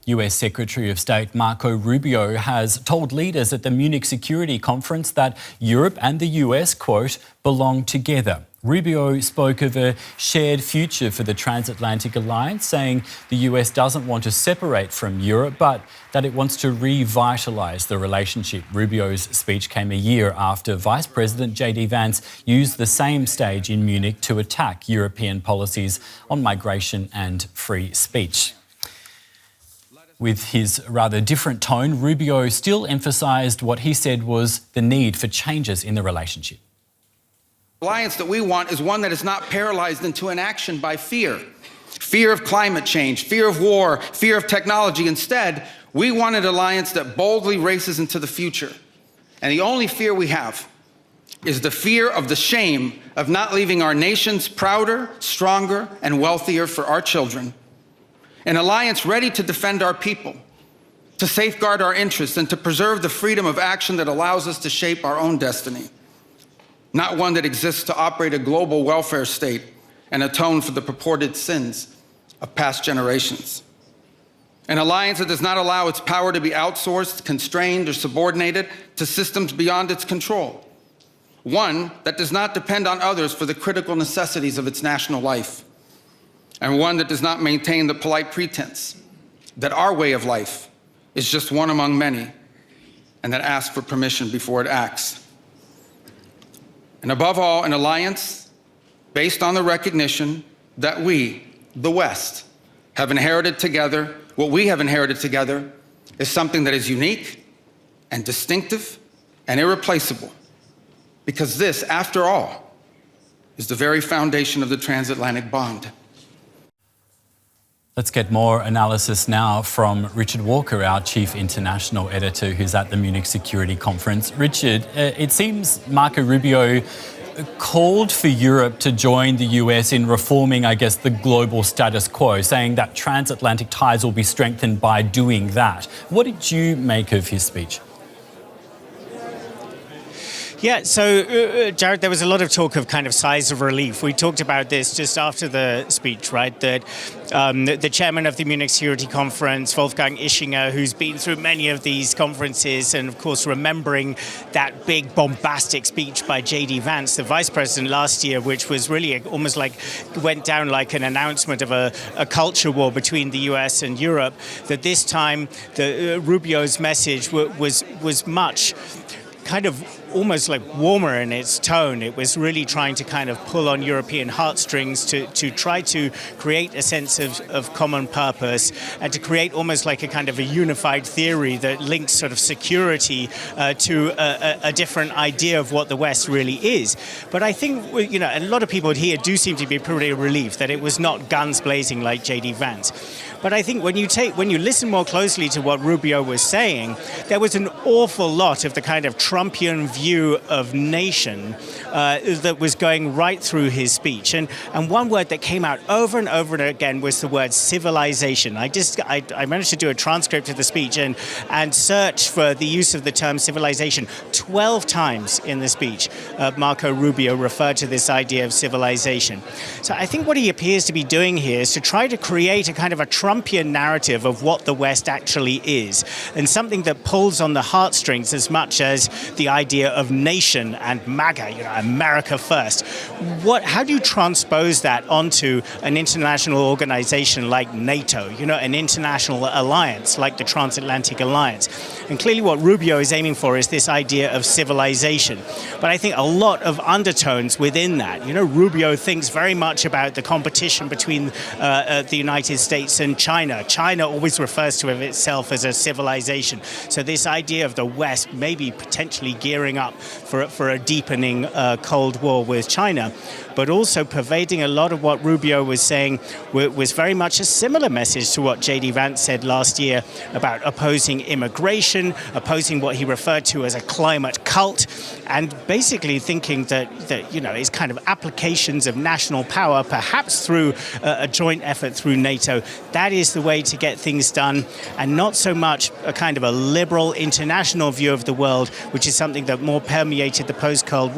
US Secretary of State Marco Rubio has told leaders at the Munich Security Conference that Europe and the US, quote, belong together. Rubio spoke of a shared future for the transatlantic alliance, saying the US doesn't want to separate from Europe, but that it wants to revitalise the relationship. Rubio's speech came a year after Vice President JD Vance used the same stage in Munich to attack European policies on migration and free speech. With his rather different tone, Rubio still emphasised what he said was the need for changes in the relationship. The alliance that we want is one that is not paralyzed into inaction by fear. Fear of climate change, fear of war, fear of technology. Instead, we want an alliance that boldly races into the future. And the only fear we have is the fear of the shame of not leaving our nations prouder, stronger, and wealthier for our children. An alliance ready to defend our people, to safeguard our interests, and to preserve the freedom of action that allows us to shape our own destiny. Not one that exists to operate a global welfare state and atone for the purported sins of past generations. An alliance that does not allow its power to be outsourced, constrained, or subordinated to systems beyond its control. One that does not depend on others for the critical necessities of its national life. And one that does not maintain the polite pretense that our way of life is just one among many, and that asks for permission before it acts. And above all, an alliance based on the recognition that we, the West, have inherited together. What we have inherited together is something that is unique and distinctive and irreplaceable, because this, after all, is the very foundation of the transatlantic bond. Let's get more analysis now from Richard Walker, our Chief International Editor, who's at the Munich Security Conference. Richard, it seems Marco Rubio called for Europe to join the US in reforming, I guess, the global status quo, saying that transatlantic ties will be strengthened by doing that. What did you make of his speech? Yeah, so, Jared, there was a lot of talk of kind of sighs of relief. We talked about this just after the speech, right, that the chairman of the Munich Security Conference, Wolfgang Ischinger, who's been through many of these conferences, and of course remembering that big bombastic speech by JD Vance, the vice president last year, which was really almost like, went down like an announcement of a culture war between the US and Europe, that this time the Rubio's message was much kind of almost like warmer in its tone. It was really trying to kind of pull on European heartstrings to try to create a sense of common purpose and to create almost like a kind of a unified theory that links sort of security to a different idea of what the West really is. But I think, you know, a lot of people here do seem to be pretty relieved that it was not guns blazing like JD Vance. But I think when you listen more closely to what Rubio was saying, there was an awful lot of the kind of Trumpian view of nation that was going right through his speech. And one word that came out over and over again was the word civilization. I managed to do a transcript of the speech and search for the use of the term civilization 12 times in the speech. Marco Rubio referred to this idea of civilization. So I think what he appears to be doing here is to try to create a kind of a Trumpian narrative of what the West actually is, and something that pulls on the heartstrings as much as the idea of nation and MAGA, you know, America first. How do you transpose that onto an international organization like NATO, you know, an international alliance like the Transatlantic Alliance? And clearly what Rubio is aiming for is this idea of civilization. But I think a lot of undertones within that. You know, Rubio thinks very much about the competition between the United States and China. China always refers to itself as a civilization. So this idea of the West maybe potentially gearing up for a deepening Cold War with China, but also pervading a lot of what Rubio was saying was very much a similar message to what JD Vance said last year about opposing immigration, opposing what he referred to as a climate cult, and basically thinking that you know, it's kind of applications of national power, perhaps through a joint effort through NATO. That that is the way to get things done, and not so much a kind of a liberal international view of the world, which is something that more permeated the post-Cold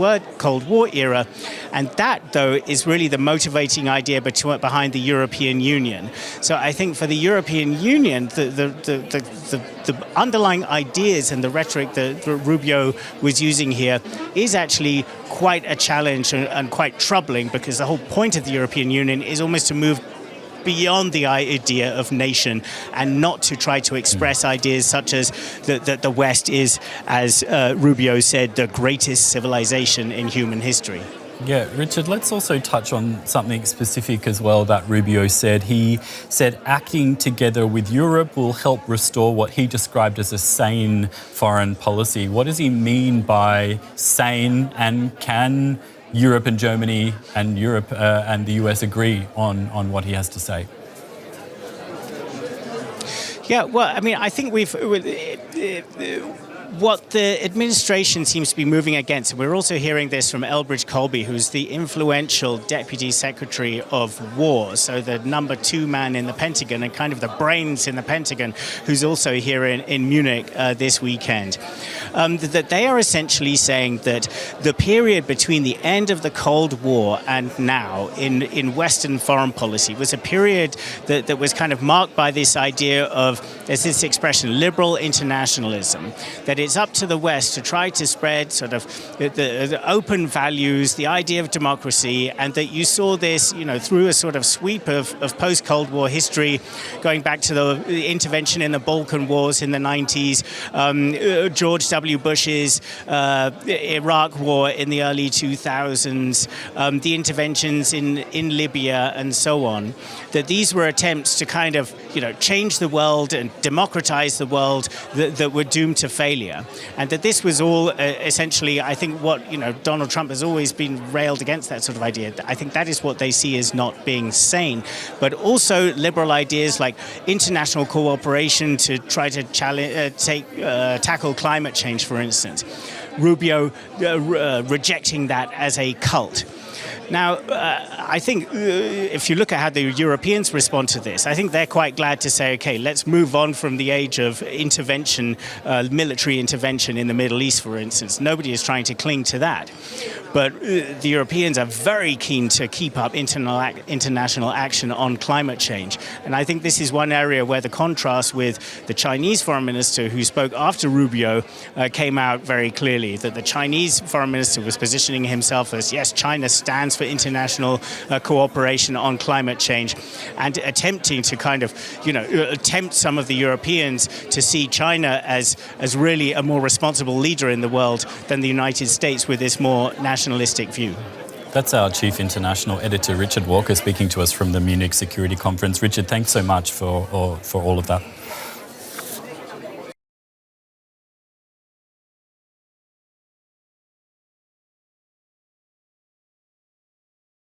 War era. And that, though, is really the motivating idea behind the European Union. So I think for the European Union, the underlying ideas and the rhetoric that Rubio was using here is actually quite a challenge and quite troubling, because the whole point of the European Union is almost to move beyond the idea of nation and not to try to express ideas such as that the West is, as Rubio said, the greatest civilization in human history. Yeah, Richard, let's also touch on something specific as well that Rubio said. He said acting together with Europe will help restore what he described as a sane foreign policy. What does he mean by sane, and can Europe and Germany and Europe and the US agree on what he has to say? Yeah, well, I mean, I think what the administration seems to be moving against, and we're also hearing this from Elbridge Colby, who's the influential Deputy Secretary of War, so the number 2 man in the Pentagon and kind of the brains in the Pentagon, who's also here in Munich this weekend, that they are essentially saying that the period between the end of the Cold War and now in Western foreign policy was a period that was kind of marked by this idea of, there's this expression, liberal internationalism, that it's up to the West to try to spread sort of the open values, the idea of democracy, and that you saw this, through a sort of sweep of post-Cold War history, going back to the intervention in the Balkan Wars in the 90s, George W. Bush's Iraq War in the early 2000s, the interventions in Libya, and so on, that these were attempts to kind of, change the world and democratize the world that were doomed to failure. And that this was all essentially, I think, what Donald Trump has always been railed against, that sort of idea. I think that is what they see as not being sane. But also liberal ideas like international cooperation to try to tackle climate change, for instance. Rubio rejecting that as a cult. Now, I think if you look at how the Europeans respond to this, I think they're quite glad to say, okay, let's move on from the age of intervention, military intervention in the Middle East, for instance. Nobody is trying to cling to that. But the Europeans are very keen to keep up international action on climate change. And I think this is one area where the contrast with the Chinese foreign minister who spoke after Rubio came out very clearly, that the Chinese foreign minister was positioning himself as, yes, China stands for international cooperation on climate change, and attempting to kind of, tempt some of the Europeans to see China as really a more responsible leader in the world than the United States with this more nationalistic view. That's our Chief International Editor, Richard Walker, speaking to us from the Munich Security Conference. Richard, thanks so much for all of that.